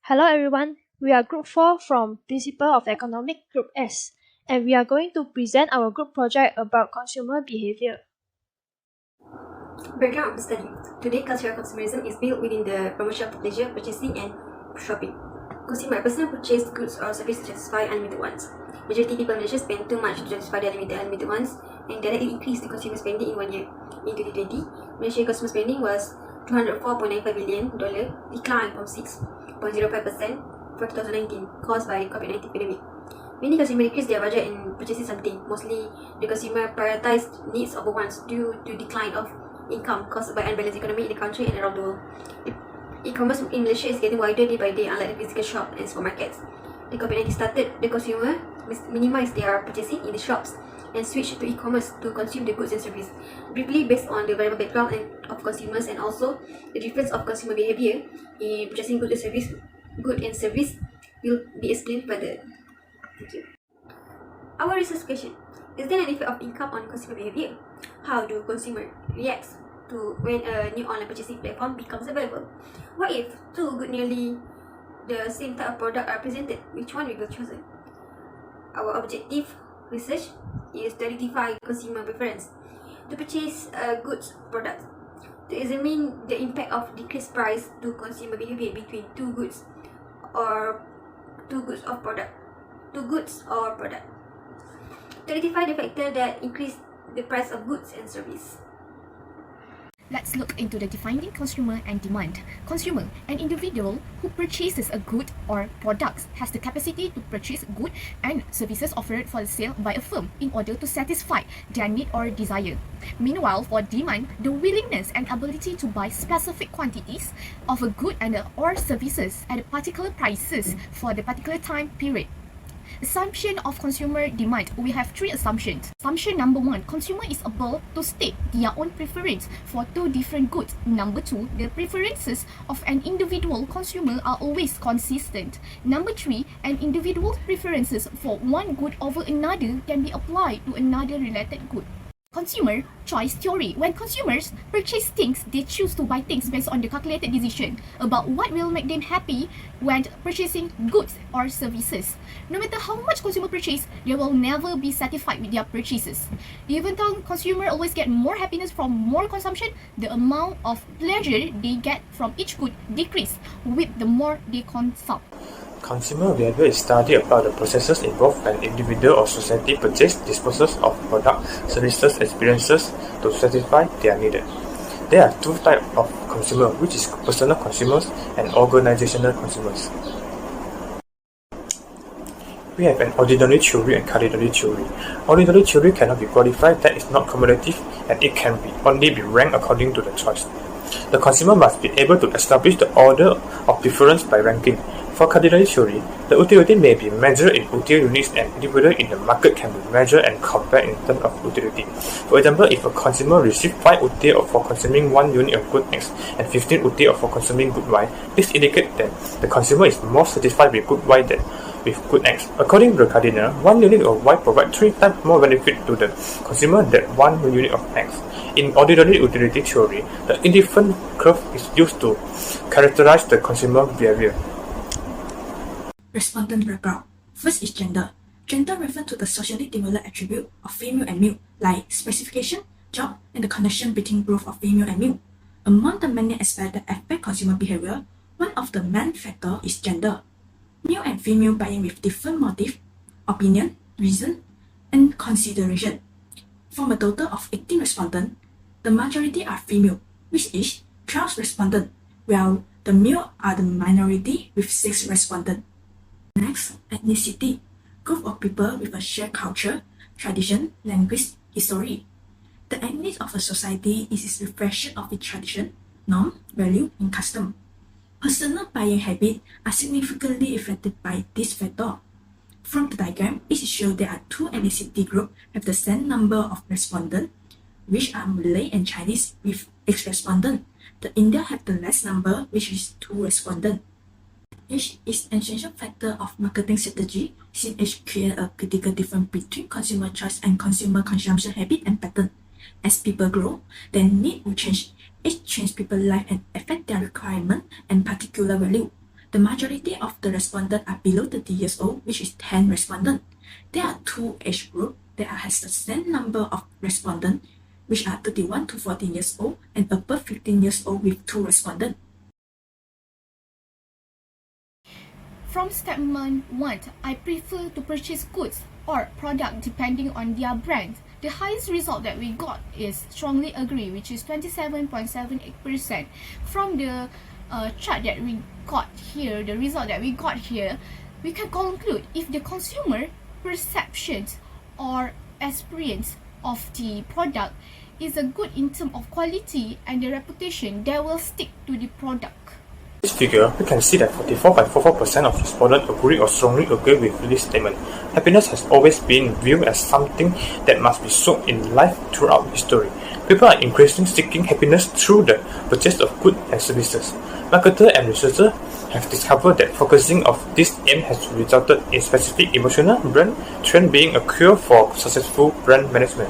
Hello everyone, we are Group 4 from Principle of Economic Group S, and we are going to present our group project about consumer behavior. Background of the study. Today, cultural consumerism is built within the promotion of pleasure, purchasing and shopping. Consumer personal purchase goods or services to satisfy unlimited wants. Majority people in Malaysia spend too much to satisfy their unlimited wants and directly increase the consumer spending in 1 year. In 2020, Malaysia consumer spending was $204.95 billion, declined from 6.05% for 2019, caused by COVID-19 pandemic. Many consumers increased their budget in purchasing something. Mostly, the consumer prioritized needs over wants due to decline of income caused by unbalanced economy in the country and around the world. E-commerce in Malaysia is getting wider day by day, unlike the physical shop and supermarkets. The COVID-19 started the consumer minimize their purchasing in the shops and switch to e-commerce to consume the goods and service. Briefly, based on the variable background of consumers and also the difference of consumer behavior in purchasing goods and service will be explained further. Thank you. Our research question: is there an effect of income on consumer behavior? How do consumers react to when a new online purchasing platform becomes available? What if two good nearly the same type of product are presented? Which one will be chosen? Our objective research is to identify consumer preference to purchase a goods product, to examine the impact of decreased price to consumer behavior between two goods or product, to identify the factor that increase the price of goods and service. Let's look into the defining consumer and demand. Consumer, an individual who purchases a good or products, has the capacity to purchase goods and services offered for sale by a firm in order to satisfy their need or desire. Meanwhile, for demand, the willingness and ability to buy specific quantities of a good or services at particular prices for the particular time period. Assumption of consumer demand. We have three assumptions. Assumption number 1, consumer is able to state their own preference for two different goods. Number 2, the preferences of an individual consumer are always consistent. Number 3, an individual's preferences for one good over another can be applied to another related good. Consumer choice theory. When consumers purchase things, they choose to buy things based on the calculated decision about what will make them happy when purchasing goods or services. No matter how much consumer purchase, they will never be satisfied with their purchases. Even though consumers always get more happiness from more consumption, the amount of pleasure they get from each good decrease with the more they consume. Consumer behavior is study about the processes involved when individual or society purchase, disposes of products, services, experiences to satisfy their needs. There are two types of consumer, which is personal consumers and organizational consumers. We have an ordinary theory and cardinality theory. Ordinary theory cannot be qualified, that is not cumulative, and it can only be ranked according to the choice. The consumer must be able to establish the order of preference by ranking. For cardinality theory, the utility may be measured in utility units and individual in the market can be measured and compared in terms of utility. For example, if a consumer receives 5 utility for consuming 1 unit of good X and 15 utility for consuming good Y, this indicates that the consumer is more satisfied with good Y than with good X. According to the cardinal, 1 unit of Y provides 3 times more benefit to the consumer than 1 unit of X. In ordinary utility theory, the indifferent curve is used to characterize the consumer behavior. Respondent background. First is gender. Gender refers to the socially developed attribute of female and male, like specification, job, and the connection between growth of female and male. Among the many aspects that affect consumer behavior, one of the main factors is gender. Male and female buying with different motive, opinion, reason, and consideration. From a total of 18 respondents, the majority are female, which is 12 respondents, while the male are the minority with 6 respondents. Next, ethnicity. Group of people with a shared culture, tradition, language, history. The ethnic of a society is its reflection of its tradition, norm, value, and custom. Personal buying habits are significantly affected by this factor. From the diagram, it shows there are 2 ethnicity groups have the same number of respondents, which are Malay and Chinese with 8 respondents. The India have the less number, which is 2 respondents. Age is an essential factor of marketing strategy, since age creates a critical difference between consumer choice and consumer consumption habit and pattern. As people grow, their need will change. Age changes people's life and affect their requirement and particular value. The The majority of the respondents are below 30 years old, which is 10 respondents. There are two age groups that has the same number of respondents, which are 31 to 14 years old and above 15 years old with 2 respondents. From statement 1, I prefer to purchase goods or product depending on their brand. The highest result that we got is strongly agree, which is 27.78%. From the chart that we got here, the result that we got here, we can conclude if the consumer perceptions or experience of the product is a good in terms of quality and the reputation, they will stick to the product. In this figure, we can see that 44.44% of respondents agree or strongly agree with this statement. Happiness has always been viewed as something that must be sought in life throughout history. People are increasingly seeking happiness through the purchase of goods and services. Marketers and researchers have discovered that focusing on this aim has resulted in specific emotional brand trend being a cure for successful brand management.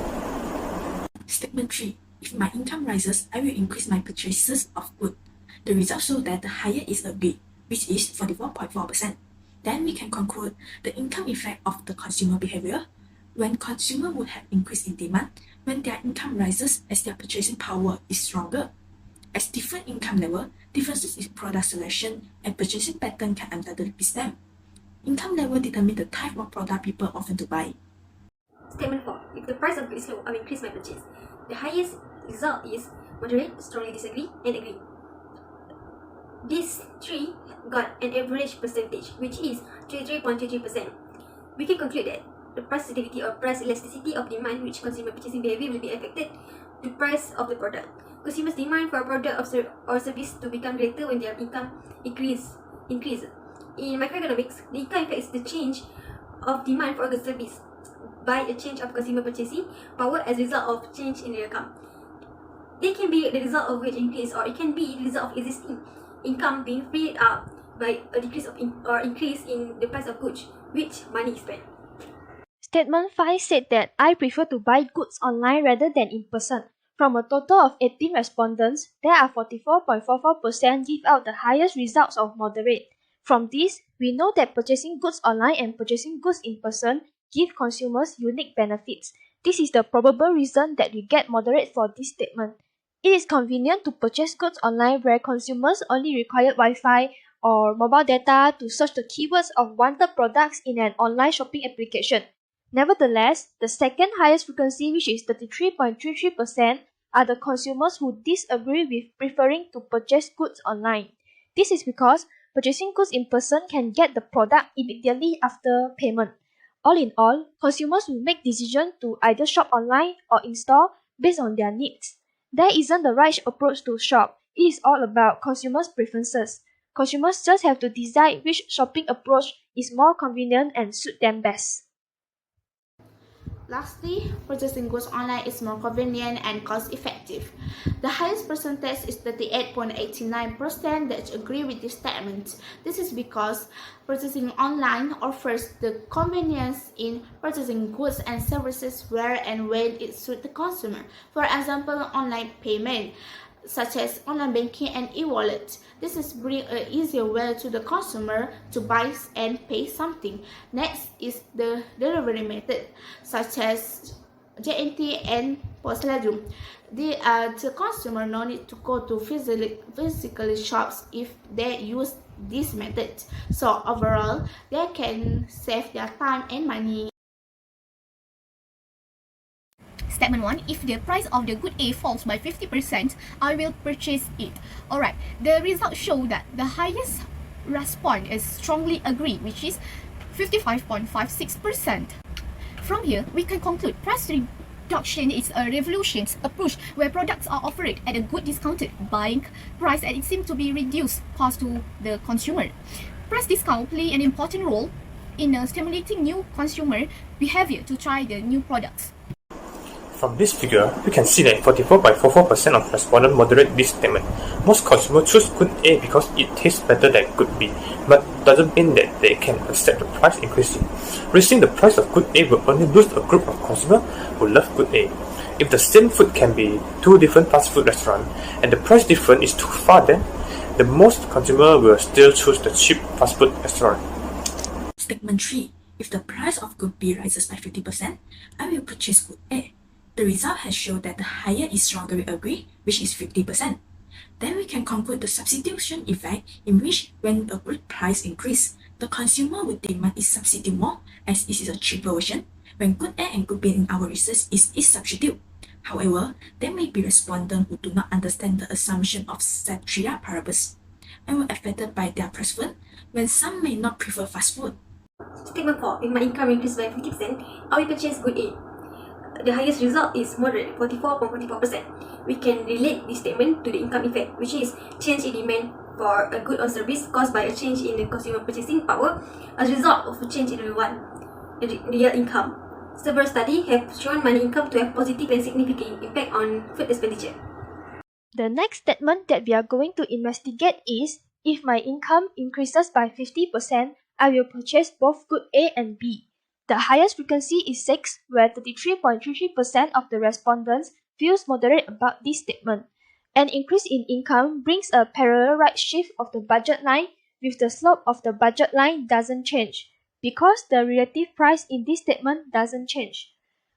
Statement 3. If my income rises, I will increase my purchases of goods. The results show that the higher is agree, which is 44.4%. Then we can conclude the income effect of the consumer behavior. When consumer would have increase in demand, when their income rises as their purchasing power is stronger. As different income level, differences in product selection and purchasing pattern can undoubtedly be stemmed. Income level determine the type of product people often to buy. Statement 4. If the price of goods is low, I will increase my purchase. The highest result is moderate, strongly disagree, and agree. These three got an average percentage, which is 33.33%. We can conclude that the price sensitivity or price elasticity of demand which consumer purchasing behavior will be affected the price of the product. Consumers' demand for a product or service to become greater when their income increase. In microeconomics, the income effect is the change of demand for a service by a change of consumer purchasing power as a result of change in their income. They can be the result of wage increase, or it can be the result of existing income being freed up by a decrease of increase in the price of goods, which money is spent. Statement 5 said that I prefer to buy goods online rather than in person. From a total of 18 respondents, there are 44.44% give out the highest results of moderate. From this, we know that purchasing goods online and purchasing goods in person give consumers unique benefits. This is the probable reason that we get moderate for this statement. It is convenient to purchase goods online where consumers only require Wi-Fi or mobile data to search the keywords of wanted products in an online shopping application. Nevertheless, the second highest frequency, which is 33.33%, are the consumers who disagree with preferring to purchase goods online. This is because purchasing goods in person can get the product immediately after payment. All in all, consumers will make decisions to either shop online or in-store based on their needs. There isn't the right approach to shop. It is all about consumers' preferences. Consumers just have to decide which shopping approach is more convenient and suit them best. Lastly, purchasing goods online is more convenient and cost-effective. The highest percentage is 38.89% that agree with this statement. This is because purchasing online offers the convenience in purchasing goods and services where and when it suits the consumer. For example, online payment, such as online banking and e-wallet. This is bring an easier way to the consumer to buy and pay something. Next is the delivery method, such as JNT and Postledum. The consumer no need to go to physical shops if they use this method. So overall, they can save their time and money. Statement 1, if the price of the good A falls by 50%, I will purchase it. Alright, the results show that the highest response is strongly agree, which is 55.56%. From here, we can conclude price reduction is a revolutionary approach where products are offered at a good discounted buying price and it seems to be reduced cost to the consumer. Price discount play an important role in stimulating new consumer behavior to try the new products. From this figure, we can see that 44.44% of respondents moderate this statement. Most consumers choose good A because it tastes better than good B, but doesn't mean that they can accept the price increasing. Raising the price of good A will only lose a group of consumers who love good A. If the same food can be two different fast food restaurants and the price difference is too far, then the most consumer will still choose the cheap fast food restaurant. Statement 3. If the price of good B rises by 50%, I will purchase good A. The result has shown that the higher is stronger we agree, which is 50%. Then we can conclude the substitution effect in which when a good price increase, the consumer will demand its substitute more as it is a cheaper version, when good A and good B in our research is its substitute. However, there may be respondents who do not understand the assumption of Syafiqah parables and were affected by their preference when some may not prefer fast food. Statement 4. If my income increased by 50%, I will purchase good A. The highest result is moderate, 44.44%. We can relate this statement to the income effect, which is change in demand for a good or service caused by a change in the consumer purchasing power as a result of a change in real income. Several studies have shown money income to have positive and significant impact on food expenditure. The next statement that we are going to investigate is, if my income increases by 50%, I will purchase both good A and B. The highest frequency is 6, where 33.33% of the respondents feels moderate about this statement. An increase in income brings a parallel right shift of the budget line, with the slope of the budget line doesn't change, because the relative price in this statement doesn't change.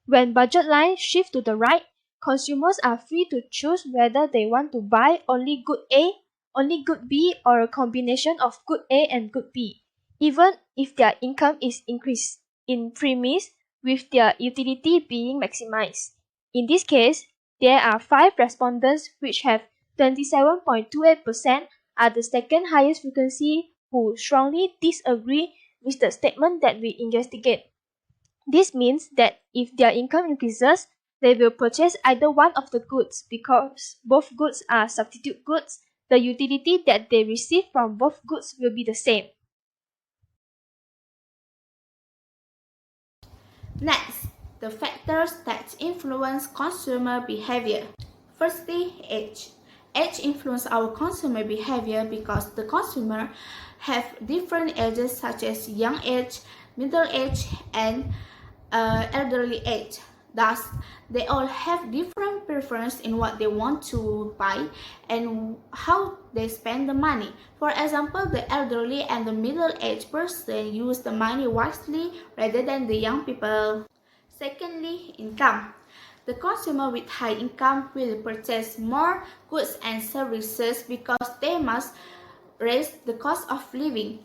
When budget lines shift to the right, consumers are free to choose whether they want to buy only good A, only good B, or a combination of good A and good B, even if their income is increased in premise with their utility being maximized. In this case, there are 5 respondents which have 27.28% are the second highest frequency who strongly disagree with the statement that we investigate. This means that if their income increases, they will purchase either one of the goods because both goods are substitute goods. The utility that they receive from both goods will be the same. Next, the factors that influence consumer behavior. Firstly, age. Age influences our consumer behavior because the consumer have different ages such as young age, middle age, and elderly age. Thus, they all have different preference in what they want to buy and how they spend the money. For example, the elderly and the middle-aged person use the money wisely rather than the young people. Secondly, income. The consumer with high income will purchase more goods and services because they must raise the cost of living.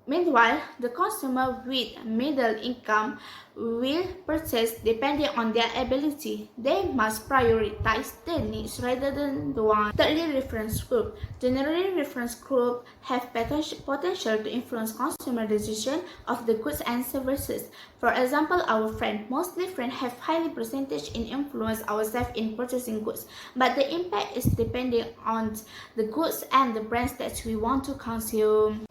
Meanwhile, the consumer with middle income will purchase depending on their ability. They must prioritize their needs rather than the one. Thirdly, reference group. Generally, reference group have potential to influence consumer decision of the goods and services. For example, our friend. Mostly friends have highly percentage in influence ourselves in purchasing goods, but the impact is depending on the goods and the brands that we want to consume.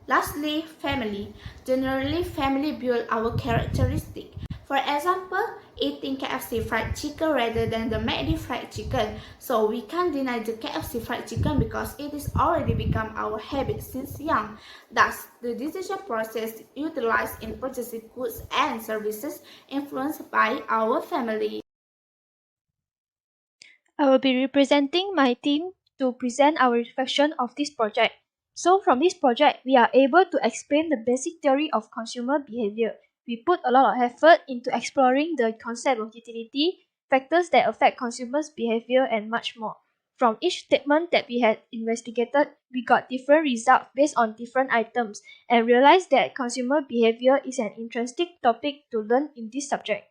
Lastly, family. Generally, family build our characteristic. For example, eating KFC fried chicken rather than the McD fried chicken. So we can't deny the KFC fried chicken because it is already become our habit since young. Thus, the decision process utilized in purchasing goods and services influenced by our family. I will be representing my team to present our reflection of this project. So from this project, we are able to explain the basic theory of consumer behavior. We put a lot of effort into exploring the concept of utility, factors that affect consumers' behavior, and much more. From each statement that we had investigated, we got different results based on different items and realized that consumer behavior is an interesting topic to learn in this subject.